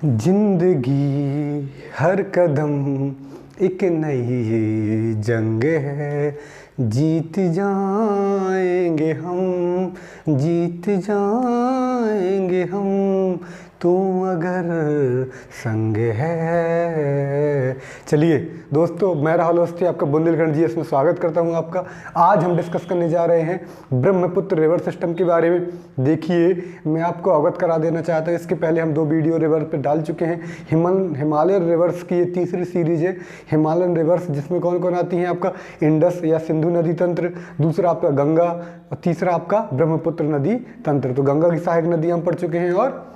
जिंदगी हर कदम एक नई जंग है। जीत जाएंगे हम, जीत जाएंगे हम, तू अगर संग है। चलिए दोस्तों, मैं राहुल अवस्थी आपका बुंदेलखंड जी इसमें स्वागत करता हूं आपका। आज हम डिस्कस करने जा रहे हैं ब्रह्मपुत्र रिवर सिस्टम के बारे में। देखिए, मैं आपको अवगत करा देना चाहता हूं, इसके पहले हम 2 वीडियो रिवर पे डाल चुके हैं। हिमालयन रिवर्स की ये तीसरी सीरीज है, हिमालयन रिवर्स, जिसमें कौन कौन आती हैं? आपका इंडस या सिंधु नदी तंत्र, दूसरा आपका गंगा और तीसरा आपका ब्रह्मपुत्र नदी तंत्र। तो गंगा की सहायक नदी हम पढ़ चुके हैं और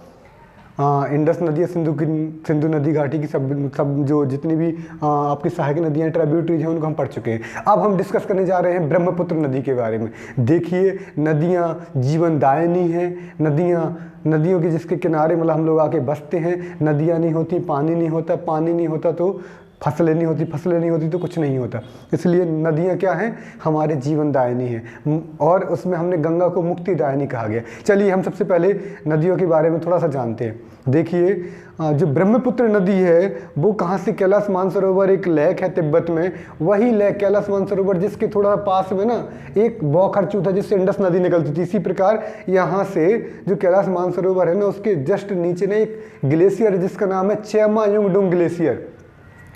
इंडस नदी या सिंधु नदी घाटी की सब जो जितनी भी आपकी सहायक नदियाँ ट्रिब्यूटरीज हैं उनको हम पढ़ चुके हैं। अब हम डिस्कस करने जा रहे हैं ब्रह्मपुत्र नदी के बारे में। देखिए, नदियाँ जीवनदायिनी हैं। नदियों के जिसके किनारे मतलब हम लोग आके बसते हैं। नदियाँ नहीं होती पानी नहीं होता, पानी नहीं होता तो फसलें नहीं होती, फसलें नहीं होती तो कुछ नहीं होता। इसलिए नदियाँ क्या हैं? हमारे जीवनदायिनी हैं। और उसमें हमने गंगा को मुक्तिदायिनी कहा गया। चलिए हम सबसे पहले नदियों के बारे में थोड़ा सा जानते हैं। देखिए, जो ब्रह्मपुत्र नदी है वो कहाँ से? कैलाश मानसरोवर एक लेक है तिब्बत में, वही लेक कैलाश मानसरोवर जिसके थोड़ा पास में ना एक बौखरचू था जिससे इंडस नदी निकलती थी। इसी प्रकार यहाँ से जो कैलाश मानसरोवर है ना, उसके जस्ट नीचे ना एक ग्लेशियर है जिसका नाम है चेमा-युंगडुंग ग्लेशियर।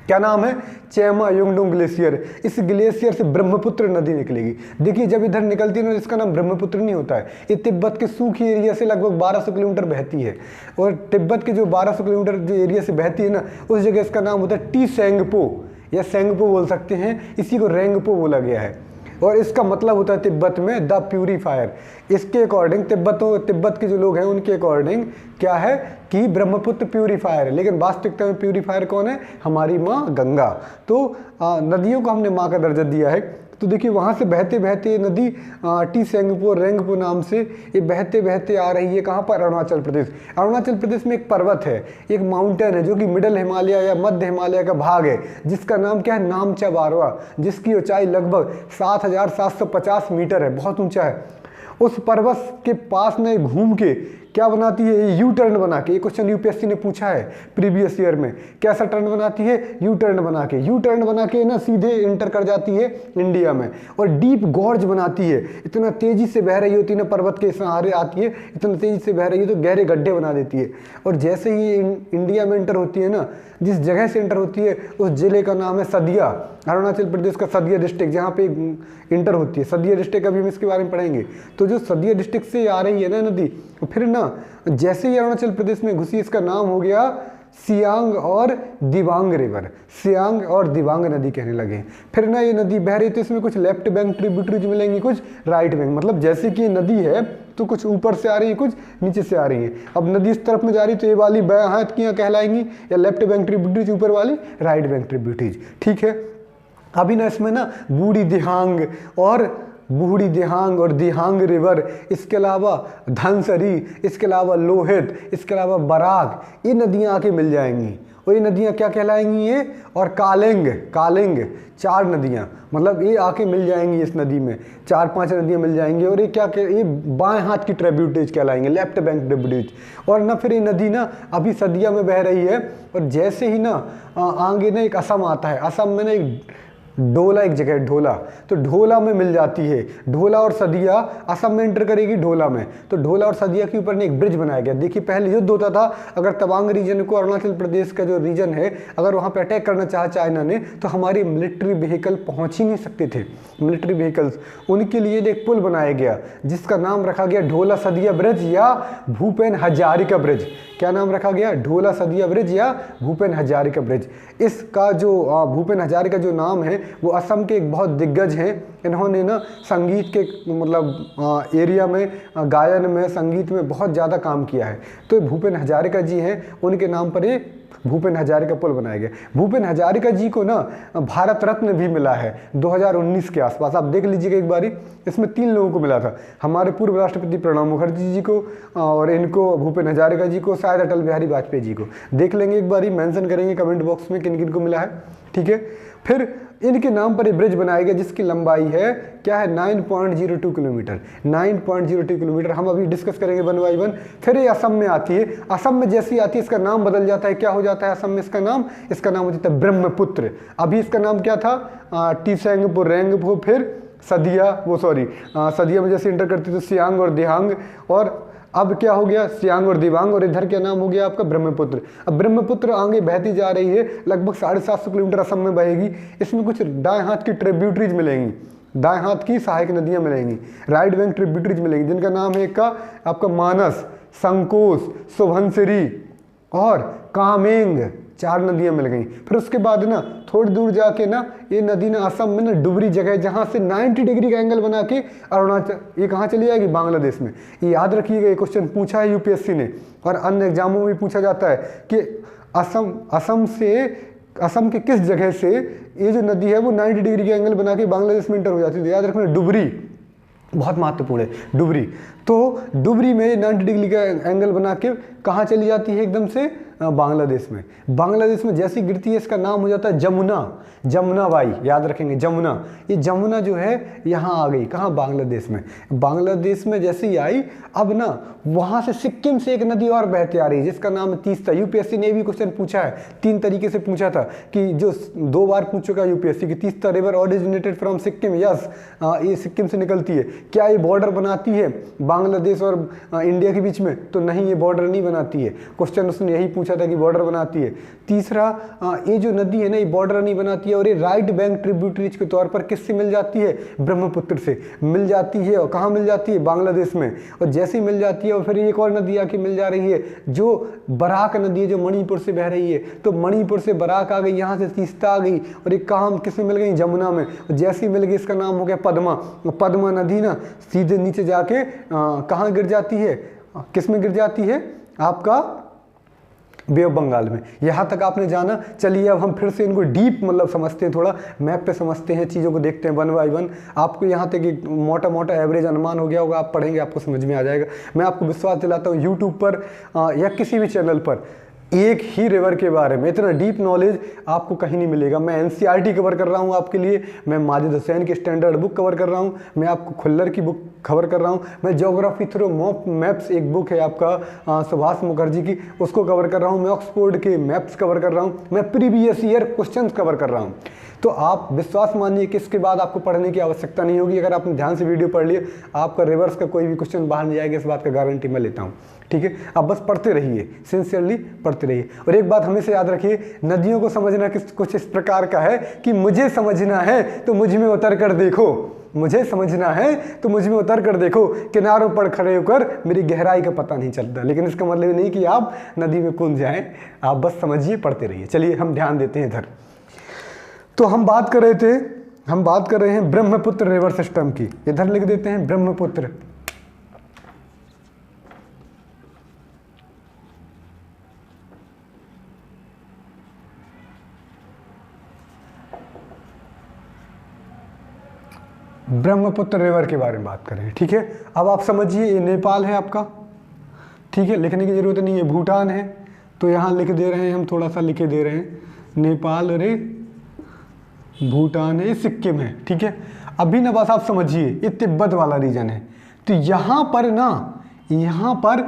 क्या नाम है? चेमा-युंगडुंग ग्लेशियर। इस ग्लेशियर से ब्रह्मपुत्र नदी निकलेगी। देखिए, जब इधर निकलती है ना, इसका नाम ब्रह्मपुत्र नहीं होता है। ये तिब्बत के सूखी एरिया से लगभग 1200 किलोमीटर बहती है। और तिब्बत के जो 1200 किलोमीटर जो एरिया से बहती है ना, उस जगह इसका नाम होता है टी सेंगपो या सेंगपो बोल सकते हैं। इसी को रेंगपो बोला गया है और इसका मतलब होता है तिब्बत में द प्यूरीफायर। इसके अकॉर्डिंग तिब्बत के जो लोग हैं उनके अकॉर्डिंग क्या है कि ब्रह्मपुत्र प्यूरीफायर है, लेकिन वास्तविकता में प्यूरीफायर कौन है? हमारी माँ गंगा। तो नदियों को हमने माँ का दर्जा दिया है। तो देखिए, वहाँ से बहते बहते नदी टी सेंगपो रेंगपो नाम से ये बहते बहते आ रही है। कहाँ पर? अरुणाचल प्रदेश। अरुणाचल प्रदेश में एक पर्वत है, एक माउंटेन है जो कि मिडल हिमालय या मध्य हिमालय का भाग है, जिसका नाम क्या है? नामचा बारवा, जिसकी ऊंचाई लगभग 7750 मीटर है, बहुत ऊंचा है। उस पर्वत के पास में घूम के क्या बनाती है? यू टर्न बना के। ये क्वेश्चन यूपीएससी ने पूछा है प्रीवियस ईयर में। कैसा टर्न बनाती है? यू टर्न बना के। यू टर्न बना के ना सीधे इंटर कर जाती है इंडिया में और डीप गॉर्ज बनाती है। इतना तेजी से बह रही होती है ना, पर्वत के सहारे आती है, इतना तेजी से बह रही है तो गहरे गड्ढे बना देती है। और जैसे ही इंडिया में इंटर होती है ना, जिस जगह से इंटर होती है उस जिले का नाम है सदिया, अरुणाचल प्रदेश का सदिया डिस्ट्रिक्ट, जहाँ पे इंटर होती है सदिया डिस्ट्रिक्ट। अभी हम इसके बारे में पढ़ेंगे। तो जो सदिया डिस्ट्रिक्ट से आ रही है ना नदी, फिर ना जैसे ही अरुणाचल प्रदेश में घुसी, इसका नाम हो गया सियांग और दिबांग रिवर। सियांग और दिबांग नदी कहने लगे। फिर ना ये नदी बह रही तो इसमें कुछ लेफ्ट बैंक ट्रिब्यूटरीज मिलेंगी, कुछ राइट बैंक। मतलब जैसे कि ये नदी है तो कुछ ऊपर से आ रही है, कुछ नीचे से आ रही है। अब नदी इस तरफ में जा रही है तो ये वाली बाएं हाथ की कहलाएंगी या लेफ्ट बैंक ट्रिब्यूटरीज, ऊपर वाली राइट बैंक ट्रिब्यूटरीज। ठीक है। अभी ना इसमें ना बूढ़ी दिहांग और दिहांग रिवर, इसके अलावा धनसरी, इसके अलावा लोहित, इसके अलावा बराक, ये नदियाँ आके मिल जाएंगी। और ये नदियाँ क्या कहलाएंगी? ये और कालिंग 4 नदियाँ, मतलब ये आके मिल जाएंगी इस नदी में। 4-5 नदियाँ मिल जाएंगी और ये बाएं हाथ की ट्रिब्यूटरीज कहलाएंगे, लेफ्ट बैंक ट्रिब्यूटरीज। और ना फिर ये नदी ना अभी सदिया में बह रही है और जैसे ही ना आगे ना एक असम आता है। असम में ना एक ढोला, एक जगह ढोला, तो ढोला में मिल जाती है। ढोला और सदिया असम में एंटर करेगी, ढोला में। तो ढोला और सदिया के ऊपर एक ब्रिज बनाया गया। देखिए, पहले युद्ध होता था, अगर तवांग रीजन को, अरुणाचल प्रदेश का जो रीजन है, अगर वहाँ पे अटैक करना चाहा चाइना ने, तो हमारी मिलिट्री व्हीकल पहुँच ही नहीं सकते थे। मिलिट्री व्हीकल्स, उनके लिए एक पुल बनाया गया जिसका नाम रखा गया ढोला सदिया ब्रिज या भूपेन हजारिका ब्रिज। क्या नाम रखा गया? ढोला सदिया ब्रिज या भूपेन हजारिका ब्रिज। इसका जो भूपेन हजारिका जो नाम है वो असम के एक बहुत दिग्गज हैं। इन्होंने ना संगीत के मतलब एरिया में, गायन में, संगीत में बहुत ज़्यादा काम किया है। तो भूपेन हजारिका जी हैं, उनके नाम पर ये भूपेन हजारिका पुल बनाया गया। भूपेन हजारिका जी को ना भारत रत्न भी मिला है 2019 के आसपास। आप देख लीजिएगा एक बारी, इसमें 3 लोगों को मिला था। हमारे पूर्व राष्ट्रपति प्रणब मुखर्जी जी को और इनको भूपेन हजारिका जी को, शायद अटल बिहारी वाजपेयी जी को। देख लेंगे एक बारी, मेंशन करेंगे कमेंट बॉक्स में किन किन को मिला है। ठीक है। फिर इनके नाम पर एक ब्रिज बनाया गया जिसकी लंबाई है क्या है 9.02 किलोमीटर, 9.02 किलोमीटर। हम अभी डिस्कस करेंगे वन बाई वन। फिर ये असम में आती है, असम में जैसी आती है इसका नाम बदल जाता है, क्या हो जाता है असम में इसका नाम हो जाता है ब्रह्मपुत्र। अभी इसका नाम क्या था, टीसेंगपो, रेंगपो, फिर सदिया, सदिया में जैसे इंटर करती थी सियांग और दिहांग, और अब क्या हो गया सियांग और दिबांग, और इधर क्या नाम हो गया आपका ब्रह्मपुत्र। अब ब्रह्मपुत्र आगे बहती जा रही है, लगभग 750 किलोमीटर असम में बहेगी। इसमें कुछ दाएं हाथ की ट्रिब्यूटरीज मिलेंगी, दाएं हाथ की सहायक नदियां मिलेंगी, राइट बैंक ट्रिब्यूटरीज मिलेंगी, जिनका नाम है एक का आपका मानस, संकोश, सुबनसिरी और कामेंग, 4 नदियां मिल गई। फिर उसके बाद ना थोड़ी दूर जाके ना ये नदी ना असम में ना डुबरी जगह, जहां से 90 डिग्री का एंगल बना के अरुणाचल, ये कहाँ चली जाएगी, बांग्लादेश में। ये याद रखिएगा, ये क्वेश्चन पूछा है यूपीएससी ने और अन्य एग्जामों में भी पूछा जाता है कि असम के किस जगह से ये जो नदी है वो 90 डिग्री का एंगल बना के बांग्लादेश में इंटर हो जाती है। याद रखना डुबरी बहुत महत्वपूर्ण है, डुबरी। तो डुबरी में 90 डिग्री का एंगल बना के कहाँ चली जाती है, एकदम से बांग्लादेश में। बांग्लादेश में जैसी गिरती है इसका नाम हो जाता है जमुना, जमुना बाई, याद रखेंगे जमुना। ये जमुना जो है यहाँ आ गई, कहाँ, बांग्लादेश में। बांग्लादेश में जैसे ही आई, अब ना वहाँ से सिक्किम से एक नदी और बहती आ रही है जिसका नाम है तीस्ता। यूपीएससी ने भी क्वेश्चन पूछा है, 3 तरीके से पूछा था कि जो 2 बार पूछ चुका है यूपीएससी की, Teesta river originated from Sikkim. Yes, ये सिक्किम से निकलती है। क्या ये बॉर्डर बनाती है बांग्लादेश और इंडिया के बीच में, तो नहीं, ये बॉर्डर नहीं बनाती है। क्वेश्चन उसने यही पूछा था कि बॉर्डर बनाती है। तीसरा, ये जो नदी है ना ये बॉर्डर नहीं बनाती है, और ये राइट बैंक ट्रिब्यूटरीज के तौर पर किससे मिल जाती है, ब्रह्मपुत्र से मिल जाती है। और कहाँ मिल जाती है, बांग्लादेश में। और जैसे ही मिल जाती है और फिर एक और नदी आके मिल जा रही है जो बराक नदी है, जो मणिपुर से बह रही है। तो मणिपुर से बराक आ गई, यहाँ से तीस्ता आ गई, और एक कहाँ किसमें मिल गई, जमुना में। और जैसी मिल गई इसका नाम हो गया पद्मा। पद्मा नदी ना सीधे नीचे जाके कहाँ गिर जाती है, किस में गिर जाती है, आपका बे ऑफ बंगाल में। यहाँ तक आपने जाना। चलिए अब हम फिर से इनको डीप मतलब समझते हैं, थोड़ा मैप पे समझते हैं, चीज़ों को देखते हैं वन बाई वन। आपको यहाँ तक एक मोटा मोटा एवरेज अनुमान हो गया होगा, आप पढ़ेंगे आपको समझ में आ जाएगा। मैं आपको विश्वास दिलाता हूँ यूट्यूब पर या किसी भी चैनल पर एक ही रिवर के बारे में इतना डीप नॉलेज आपको कहीं नहीं मिलेगा। मैं एनसीईआरटी कवर कर रहा हूँ आपके लिए, मैं माजिद हुसैन की स्टैंडर्ड बुक कवर कर रहा हूँ, मैं आपको खुल्लर की बुक कवर कर रहा हूँ, मैं ज्योग्राफी थ्रू मैप्स एक बुक है आपका सुभाष मुखर्जी की, उसको कवर कर रहा हूँ, मैं ऑक्सफोर्ड के मैप्स कवर कर रहा हूँ, मैं प्रीवियस ईयर क्वेश्चंस कवर कर रहा हूँ। तो आप विश्वास मानिए कि इसके बाद आपको पढ़ने की आवश्यकता नहीं होगी। अगर आपने ध्यान से वीडियो पढ़ लिए, आपका रिवर्स का कोई भी क्वेश्चन बाहर नहीं जाएगा, इस बात का गारंटी मैं लेता हूँ। ठीक है, आप बस पढ़ते रहिए, सिंसियरली पढ़ते रहिए। और एक बात हमेशा याद रखिए, नदियों को समझना कुछ इस प्रकार का है कि मुझे समझना है तो मुझ में उतर कर देखो, मुझे समझना है तो मुझ में उतर कर देखो, किनारों पर खड़े होकर मेरी गहराई का पता नहीं चलता। लेकिन इसका मतलब नहीं कि आप नदी में कूद जाएं, आप बस समझिए, पढ़ते रहिए। चलिए हम ध्यान देते हैं इधर। तो हम बात कर रहे हैं ब्रह्मपुत्र रिवर सिस्टम की। इधर लिख देते हैं ब्रह्मपुत्र। ब्रह्मपुत्र रिवर के बारे में बात करें। ठीक है, अब आप समझिए, ये नेपाल है आपका, ठीक है, लिखने की जरूरत नहीं है। भूटान है, तो यहाँ लिख दे रहे हैं हम, थोड़ा सा लिखे दे रहे हैं, नेपाल, अरे भूटान है, सिक्किम है। ठीक है, अभी ना बस आप समझिए, ये तिब्बत वाला रीजन है। तो यहाँ पर ना, यहाँ पर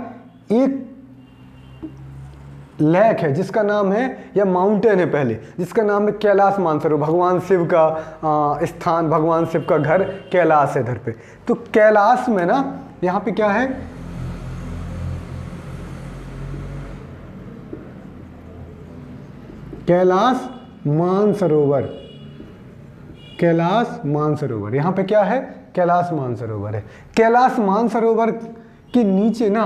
एक लेक है जिसका नाम है, या माउंटेन है पहले, जिसका नाम है कैलाश मानसरोवर। भगवान शिव का स्थान, भगवान शिव का घर कैलाश है इधर पे। तो कैलाश में ना यहाँ पे क्या है, कैलाश मानसरोवर, कैलाश मानसरोवर। यहाँ पे क्या है, कैलाश मानसरोवर है। कैलाश मानसरोवर के नीचे ना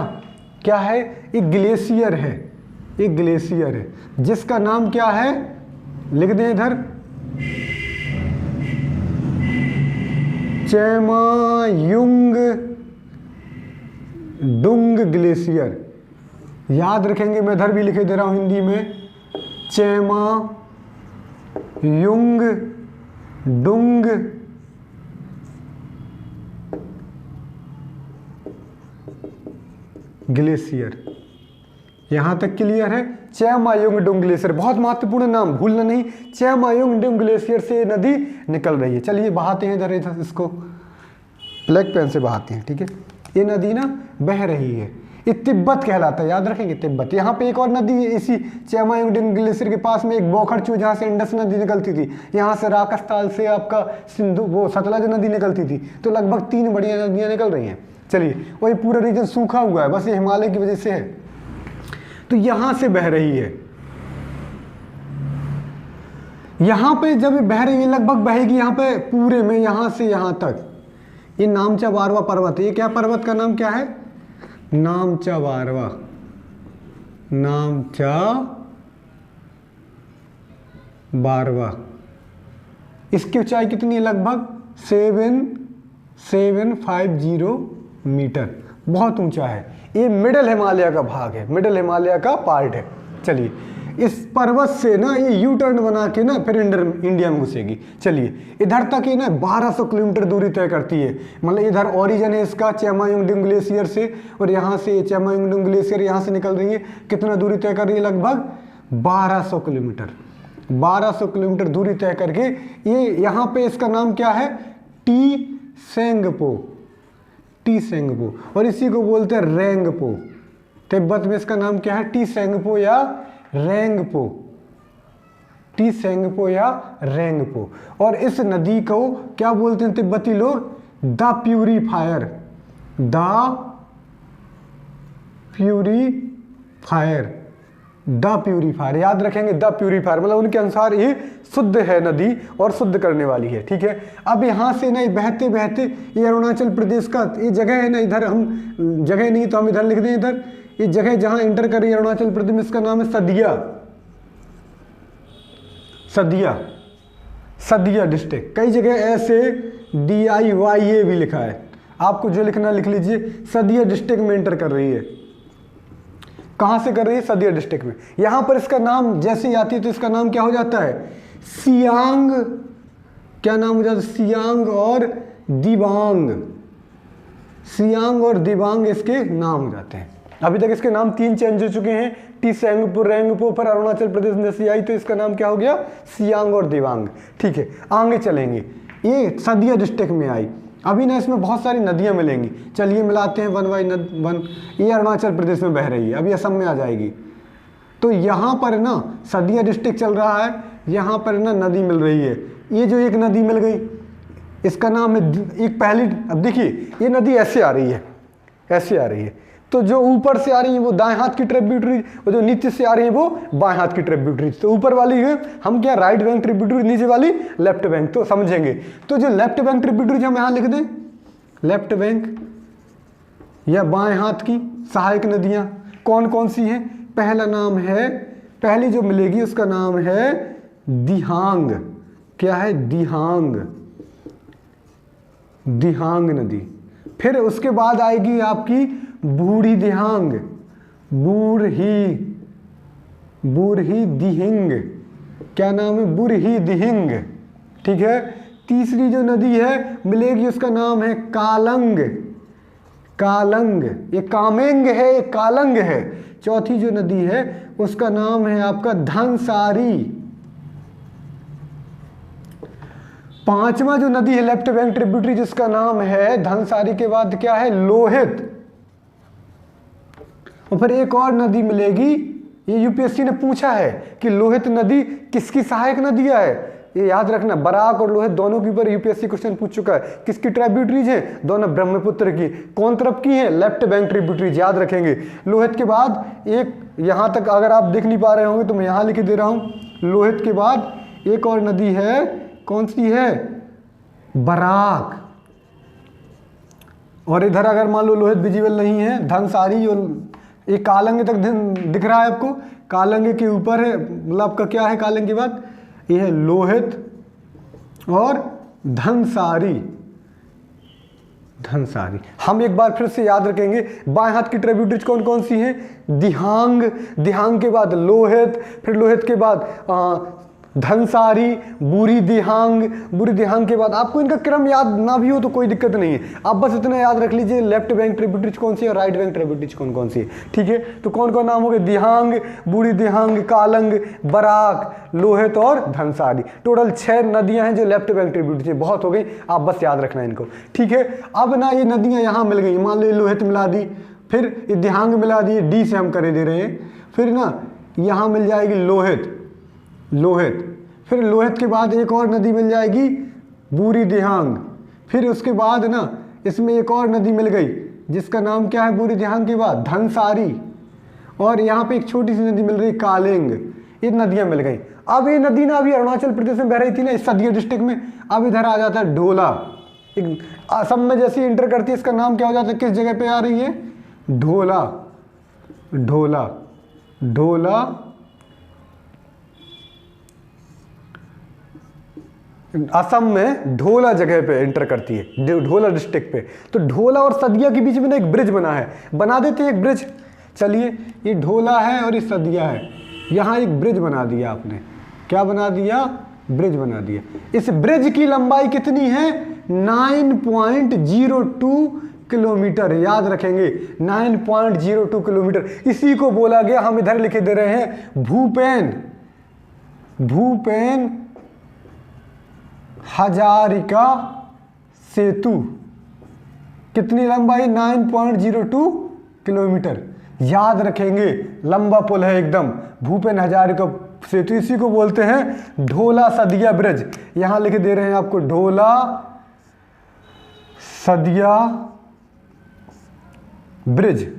क्या है, एक ग्लेशियर है, एक ग्लेशियर है जिसका नाम क्या है, लिख दें इधर, चेमायुंग डुंग ग्लेशियर। याद रखेंगे, मैं इधर भी लिखे दे रहा हूं हिंदी में, चेमायुंग डुंग ग्लेशियर। यहाँ तक क्लियर है। चेमायोंगडोंग ग्लेशियर, बहुत महत्वपूर्ण नाम, भूलना नहीं, चेमायोंगडोंग ग्लेशियर से नदी निकल रही है। चलिए बहाते हैं इधर इधर, इसको ब्लैक पेन से बहाते हैं, ठीक है। ये नदी ना बह रही है, ये तिब्बत कहलाता है, याद रखेंगे तिब्बत। यहाँ पे एक और नदी है इसी चेमायोंगडोंग ग्लेशियर के पास में, एक बोखरचू, जहाँ से इंडस नदी निकलती थी, यहाँ से राकसताल से आपका सिंधु वो सतलज नदी निकलती थी। तो लगभग 3 बढ़िया नदियाँ निकल रही हैं। चलिए, वही पूरा रीजन सूखा हुआ है, बस ये हिमालय की वजह से है। तो यहाँ से बह रही है, यहाँ पे जब बह रही है लगभग बहेगी यहाँ पे पूरे में, यहाँ से यहाँ तक। ये नामचा बारवा पर्वत है। ये क्या पर्वत का नाम क्या है? नामचा बारवा, नामचा बारवा। इसकी ऊंचाई कितनी है? लगभग 7750 मीटर, बहुत ऊंचा है। ये मिडिल हिमालय का भाग है, मिडिल हिमालय का पार्ट है। चलिए, इस पर्वत से ना ये यू टर्न बना के ना फिर इंडिया में घुसेगी। चलिए, इधर तक ये ना 1200 किलोमीटर दूरी तय करती है। मतलब इधर ओरिजिन है इसका चेमायोंगडोंग ग्लेशियर से, और यहाँ से चेमायोंगडोंग ग्लेशियर यहाँ से निकल रही है। कितना दूरी तय कर रही है? लगभग 1200 किलोमीटर। 1200 किलोमीटर दूरी तय करके ये यहाँ पे, इसका नाम क्या है? टी सेंगपो, टी सेंगपो, और इसी को बोलते हैं रेंगपो। तिब्बत में इसका नाम क्या है? टी सेंगपो या रेंगपो, टी सेंगपो या रेंगपो। और इस नदी को क्या बोलते हैं तिब्बती लोग? The purifier, the purifier, the purifier, याद रखेंगे, द प्यूरीफायर, मतलब उनके अनुसार ये शुद्ध है नदी और शुद्ध करने वाली है, ठीक है। अब यहाँ से ना बहते बहते ये अरुणाचल प्रदेश का ये जगह है ना, इधर हम जगह नहीं तो हम इधर लिख दें, इधर ये जगह जहाँ एंटर कर रही है अरुणाचल प्रदेश में, इसका नाम है सदिया, सदिया, सदिया डिस्ट्रिक्ट। कई जगह ऐसे DIYA भी लिखा है, आपको जो लिखना लिख लीजिए। सदिया डिस्ट्रिक्ट में एंटर कर रही है। कहाँ से कर रही है? सदिया डिस्ट्रिक्ट में। यहाँ पर इसका नाम जैसे ही आती है तो इसका नाम क्या हो जाता है? सियांग। क्या नाम हो जाता है? सियांग और दिबांग, सियांग और दिबांग इसके नाम हो जाते हैं। अभी तक इसके नाम 3 चेंज हो चुके हैं, टी सेंगपो, रेंगपो, पर अरुणाचल प्रदेश में जैसे आई तो इसका नाम क्या हो गया? सियांग और दिबांग, ठीक है। आगे चलेंगे, ये सदिया डिस्ट्रिक्ट में आई। अभी ना इसमें बहुत सारी नदियां मिलेंगी, चलिए मिलाते हैं वन बाई वन। ये अरुणाचल प्रदेश में बह रही है, अभी असम में आ जाएगी। तो यहाँ पर ना सदिया डिस्ट्रिक्ट चल रहा है, यहाँ पर ना नदी मिल रही है। ये जो एक नदी मिल गई, इसका नाम है एक पहली। अब देखिए, ये नदी ऐसे आ रही है, ऐसे आ रही है, तो जो ऊपर से आ रही है वो दाएं हाथ की ट्रिब्यूटरी, और जो नीचे से आ रही है वो बाएं हाथ की ट्रिब्यूटरी। तो ऊपर वाली है हम क्या, राइट बैंक ट्रिब्यूटरी, नीचे वाली लेफ्ट बैंक, तो समझेंगे। तो जो लेफ्ट बैंक ट्रिब्यूटरी हम यहाँ लिख दें, लेफ्ट बैंक या बाएं हाथ की सहायक नदियाँ कौन कौन सी हैं? पहला नाम है, पहली जो मिलेगी उसका नाम है दिहांग। क्या है? दिहांग, दिहांग नदी। फिर उसके बाद आएगी आपकी बूढ़ी दिहांग, बूढ़ी दिहिंग। क्या नाम है? बूढ़ी दिहिंग, ठीक है। तीसरी जो नदी है मिलेगी उसका नाम है कालंग, कालंग, ये कामेंग है, ये कालंग है। चौथी जो नदी है उसका नाम है आपका धनसारी। पांचवा जो नदी है लेफ्ट बैंक ट्रिब्यूटरी जिसका नाम है धनसारी के बाद क्या है? लोहित। और फिर एक और नदी मिलेगी, ये यूपीएससी ने पूछा है कि लोहित नदी किसकी सहायक नदियां है? ये याद रखना, बराक और लोहित दोनों के ऊपर यूपीएससी क्वेश्चन पूछ चुका है। किसकी ट्रिब्यूटरीज है? दोनों ब्रह्मपुत्र की। कौन तरफ की है? लेफ्ट बैंक ट्रिब्यूटरीज, याद रखेंगे। लोहित के बाद एक, यहां तक अगर आप देख नहीं पा रहे होंगे तो मैं यहां लिख दे रहा हूं। लोहित के बाद एक और नदी है, कौन सी है? बराक। और इधर अगर मान लो लोहित विजिबल नहीं है, धनसारी और एक कालंग तक दिख रहा है आपको, कालंग के ऊपर है, मतलब आपका क्या है कालंग के बाद? ये है लोहित और धनसारी, धनसारी। हम एक बार फिर से याद रखेंगे, बाएं हाथ की ट्रिब्यूटरीज कौन कौन सी हैं? दिहांग, दिहांग के बाद लोहित, फिर लोहित के बाद धनसारी, बूढ़ी दिहांग। बूढ़ी दिहांग के बाद आपको इनका क्रम याद ना भी हो तो कोई दिक्कत नहीं है, आप बस इतना याद रख लीजिए लेफ्ट बैंक ट्रिब्यूटरीज कौन सी है और राइट बैंक ट्रिब्यूटरीज कौन कौन सी है। ठीक है, तो कौन कौन नाम हो गए? दिहांग, बूढ़ी दिहांग, कालंग, बराक, लोहित और धनसारी। टोटल 6 नदियां हैं जो लेफ्ट बैंक ट्रिब्यूटरीज हैं। बहुत हो गई, आप बस याद रखना है इनको। ठीक है, अब ना ये नदियां यहाँ मिल गई, मान लो लोहित मिला दी, फिर ये दिहांग मिला दी, डी से हम कर दे रहे हैं, फिर ना यहाँ मिल जाएगी लोहित, लोहित, फिर लोहित के बाद एक और नदी मिल जाएगी बूढ़ी दिहांग, फिर उसके बाद ना इसमें एक और नदी मिल गई जिसका नाम क्या है? बूढ़ी दिहांग के बाद धनसारी, और यहाँ पे एक छोटी सी नदी मिल रही कालिंग। ये नदियां मिल गई। अब ये नदी ना अभी अरुणाचल प्रदेश में बह रही थी ना, इस सदिया डिस्ट्रिक्ट में, अब इधर आ जाता है ढोला। असम में जैसे इंटर करती है इसका नाम क्या हो जाता है? किस जगह पे आ रही है? ढोला, ढोला, ढोला, असम में ढोला जगह पे एंटर करती है, ढोला डिस्ट्रिक्ट पे। तो ढोला और सदिया के बीच में ना एक ब्रिज बना है, बना देते हैं एक ब्रिज। चलिए, ये ढोला है और ये सदिया है, यहाँ एक ब्रिज बना दिया आपने। क्या बना दिया? ब्रिज बना दिया। इस ब्रिज की लंबाई कितनी है? 9.02 किलोमीटर। याद रखेंगे, 9.02 किलोमीटर। इसी को बोला गया, हम इधर लिखे दे रहे हैं, भूपेन, भूपेन हजारिका सेतु। कितनी लंबाई? 9.02 किलोमीटर। याद रखेंगे, लंबा पुल है एकदम, भूपेन हजारिका सेतु। इसी को बोलते हैं ढोला सदिया ब्रिज। यहां लिख दे रहे हैं आपको, ढोला सदिया ब्रिज,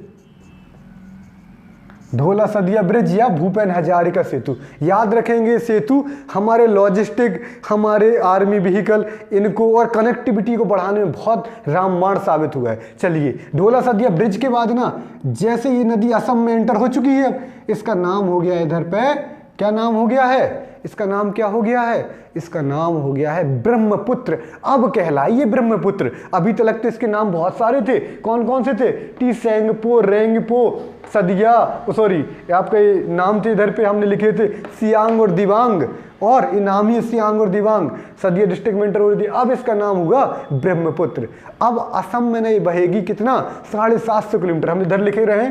ढोला सदिया ब्रिज या भूपेन हजारिका सेतु। याद रखेंगे, सेतु हमारे लॉजिस्टिक, हमारे आर्मी व्हीकल, इनको और कनेक्टिविटी को बढ़ाने में बहुत रामबाण साबित हुआ है। चलिए, ढोला सदिया ब्रिज के बाद ना जैसे ये नदी असम में एंटर हो चुकी है, अब इसका नाम हो गया इधर पे, क्या नाम हो गया है? इसका नाम क्या हो गया है? इसका नाम हो गया है ब्रह्मपुत्र। अब कहलाइए ब्रह्मपुत्र। अभी तक तो इसके नाम बहुत सारे थे। कौन कौन से थे? टीसेंगपो, रेंगपो, सदिया, सॉरी आपका ये नाम थे इधर पे हमने लिखे थे सियांग और दिबांग, और ये नाम ही सियांग और दिबांग सदिया डिस्ट्रिक्ट में एंटर हो रही थी। अब इसका नाम होगा ब्रह्मपुत्र। अब असम में नहीं बहेगी कितना? 750 किलोमीटर। हम इधर लिखे रहे,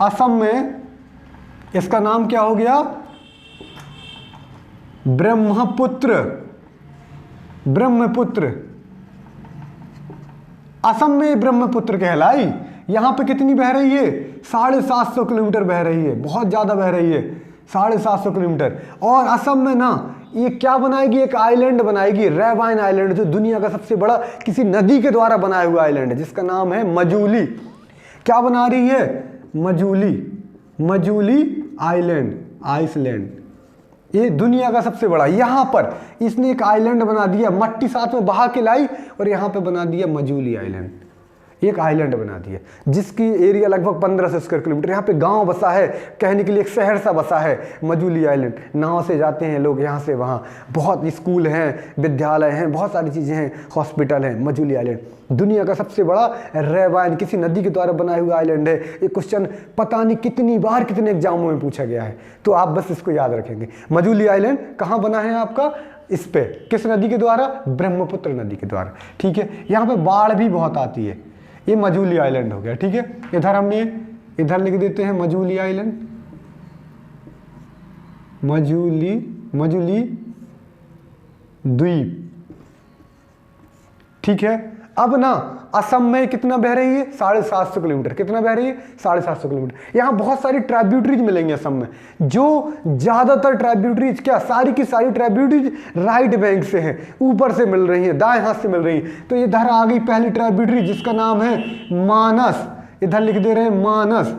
असम में इसका नाम क्या हो गया? ब्रह्मपुत्र, ब्रह्मपुत्र। असम में ब्रह्मपुत्र कहलाई। यहां पे कितनी बह रही है? 750 किलोमीटर बह रही है, बहुत ज्यादा बह रही है, 750 किलोमीटर। और असम में ना ये क्या बनाएगी? एक आइलैंड बनाएगी, रेवाइन आइलैंड, जो दुनिया का सबसे बड़ा किसी नदी के द्वारा बनाया हुआ आइलैंड है, जिसका नाम है मजूली। क्या बना रही है? Majuli, Majuli island, Iceland. ये दुनिया का सबसे बड़ा, यहां पर इसने एक आइलैंड बना दिया, मट्टी साथ में बहा के लाई और यहां पे बना दिया मजूली आइलैंड। एक आइलैंड बना दिया जिसकी एरिया लगभग 1500 स्क्वायर किलोमीटर। यहाँ पे गांव बसा है, कहने के लिए एक शहर सा बसा है मजूली आइलैंड। नाव से जाते हैं लोग यहाँ से वहाँ, बहुत स्कूल हैं, विद्यालय हैं, बहुत सारी चीज़ें हैं, हॉस्पिटल हैं। मजूली आइलैंड दुनिया का सबसे बड़ा रेवाइन, किसी नदी के द्वारा बनाया हुआ आइलैंड है। ये क्वेश्चन पता नहीं कितनी बार कितने एग्जामों में पूछा गया है, तो आप बस इसको याद रखेंगे। मजूली आइलैंड कहाँ बना है आपका? इस पे, किस नदी के द्वारा? ब्रह्मपुत्र नदी के द्वारा। ठीक है, यहाँ पे बाढ़ भी बहुत आती है। ये मजूली आइलैंड हो गया। ठीक है, इधर हमने इधर लिख देते हैं मजूली आइलैंड, मजूली, मजूली द्वीप। ठीक है, अब ना असम में कितना बह रही है? 750 किलोमीटर। कितना बह रही है? 750 किलोमीटर। यहाँ बहुत सारी ट्राइब्यूटरीज मिलेंगी असम में, जो ज्यादातर ट्राइब्यूटरीज, क्या सारी की सारी ट्राइब्यूटरीज राइट बैंक से हैं, ऊपर से मिल रही है, दाएं हाथ से मिल रही है। तो इधर आ गई पहली ट्राइब्यूटरी जिसका नाम है मानस। इधर लिख दे रहे हैं मानस,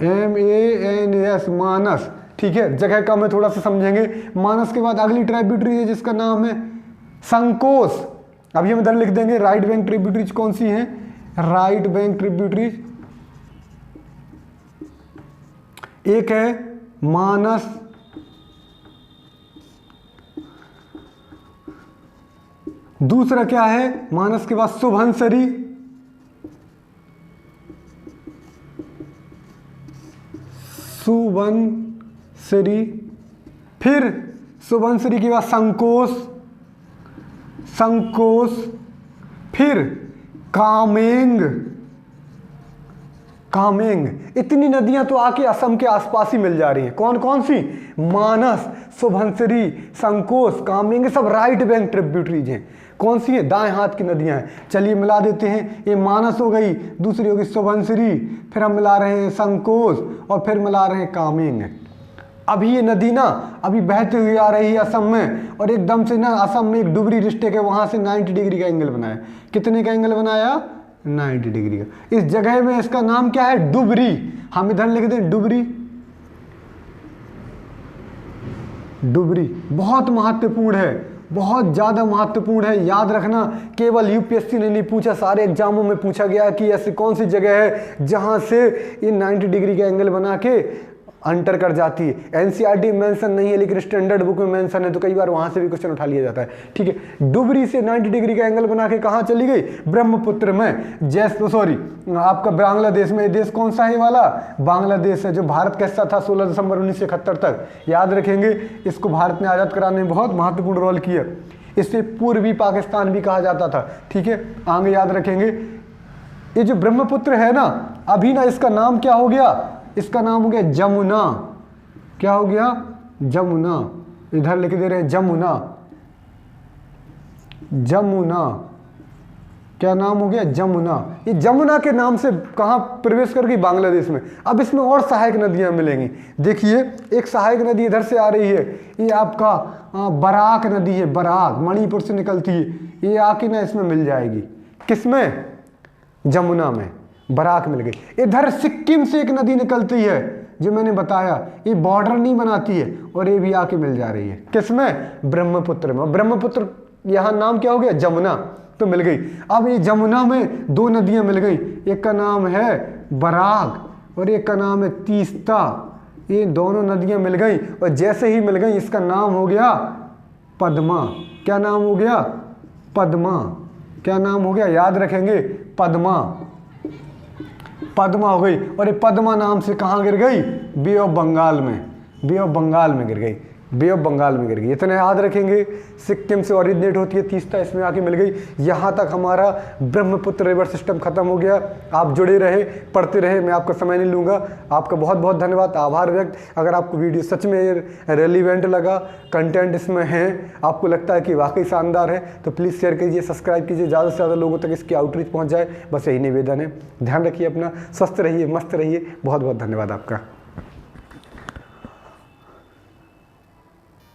MANS, मानस। ठीक है, जगह कम है, थोड़ा सा समझेंगे। मानस के बाद अगली ट्राइब्यूटरी है जिसका नाम है संकोस। अभी हम इधर लिख देंगे राइट बैंक ट्रिब्यूटरीज कौन सी हैं? राइट बैंक ट्रिब्यूटरीज एक है मानस, दूसरा क्या है? मानस के बाद सुबनसिरी, सुबनसिरी, फिर सुबनसिरी के बाद संकोश, संकोश, फिर कामेंग, कामेंग। इतनी नदियां तो आके असम के आसपास ही मिल जा रही हैं। कौन कौन सी? मानस, सुबनसिरी, संकोश, कामेंग, सब राइट बैंक ट्रिब्यूटरीज हैं। कौन सी है? दाएं हाथ की नदियां हैं। चलिए मिला देते हैं। ये मानस हो गई, दूसरी होगी सुबनसिरी, फिर हम मिला रहे हैं संकोश, और फिर मिला रहे हैं कामेंग। अभी ये नदी ना अभी बहती हुई आ रही है असम में, और एकदम से ना असम में एक डुबरी डिस्ट्रिक्ट है, वहां से 90 डिग्री का एंगल बनाया। कितने का एंगल बनाया? 90 डिग्री का। इस जगह में इसका नाम क्या है? डुबरी। हम इधर लिख दें डुबरी। डुबरी बहुत महत्वपूर्ण है, बहुत ज़्यादा महत्वपूर्ण है। याद रखना, केवल यूपीएससी ने नहीं पूछा, सारे एग्जामों में पूछा गया कि ऐसी कौन सी जगह है जहां से ये 90 डिग्री का एंगल बना के अंटर कर जाती है। एनसीईआरटी मेंशन नहीं है, लेकिन स्टैंडर्ड बुक में मेंशन है, तो कई बार वहां से भी क्वेश्चन उठा लिया जाता है। ठीक है, डुबरी से 90 डिग्री का एंगल बना के कहाँ चली गई? ब्रह्मपुत्र में। आपका बांग्लादेश में। देश कौन सा है वाला? बांग्लादेश है, जो भारत का हिस्सा था 16 दिसंबर 1971 तक। याद रखेंगे, इसको भारत ने आज़ाद कराने में बहुत महत्वपूर्ण रोल किया। इसे पूर्वी पाकिस्तान भी कहा जाता था। ठीक है, आगे याद रखेंगे। ये जो ब्रह्मपुत्र है ना, अभी ना इसका नाम क्या हो गया? इसका नाम हो गया जमुना। क्या हो गया? जमुना। इधर लिख दे रहे हैं जमुना, जमुना। क्या नाम हो गया? जमुना। ये जमुना के नाम से कहाँ प्रवेश कर गई? बांग्लादेश में। अब इसमें और सहायक नदियां मिलेंगी। देखिए, एक सहायक नदी इधर से आ रही है, ये आपका बराक नदी है, बराक, मणिपुर से निकलती है। ये आके ना इसमें मिल जाएगी। किसमें? जमुना में। बराक मिल गई। इधर सिक्किम से एक नदी निकलती है, जो मैंने बताया, ये बॉर्डर नहीं बनाती है, और ये भी आके मिल जा रही है। किसमें? ब्रह्मपुत्र में। ब्रह्मपुत्र यहाँ नाम क्या हो गया? जमुना, तो मिल गई। अब ये जमुना में दो नदियां मिल गई, एक का नाम है बराक और एक का नाम है तीस्ता। ये दोनों नदियां मिल गई, और जैसे ही मिल गई इसका नाम हो गया पद्मा। क्या नाम हो गया? पद्मा। क्या नाम हो गया? याद रखेंगे, पद्मा। पद्मा हो गई। और ये पद्मा नाम से कहाँ गिर गई? बे ऑफ बंगाल में। बे ऑफ बंगाल में गिर गई। बे ऑफ बंगाल में गिर गई। इतना याद रखेंगे। सिक्किम से ओरिजिनेट होती है, तीस्ता इसमें आके मिल गई। यहाँ तक हमारा ब्रह्मपुत्र रिवर सिस्टम खत्म हो गया। आप जुड़े रहे, पढ़ते रहे, मैं आपका समय नहीं लूँगा। आपका बहुत बहुत धन्यवाद, आभार व्यक्त। अगर आपको वीडियो सच में रेलिवेंट लगा, कंटेंट इसमें है, आपको लगता है कि वाकई शानदार है, तो प्लीज़ शेयर कीजिए, सब्सक्राइब कीजिए, ज़्यादा से ज़्यादा लोगों तक इसकी आउटरीच पहुँच जाए। बस यही निवेदन है। ध्यान रखिए अपना, स्वस्थ रहिए, मस्त रहिए। बहुत बहुत धन्यवाद आपका।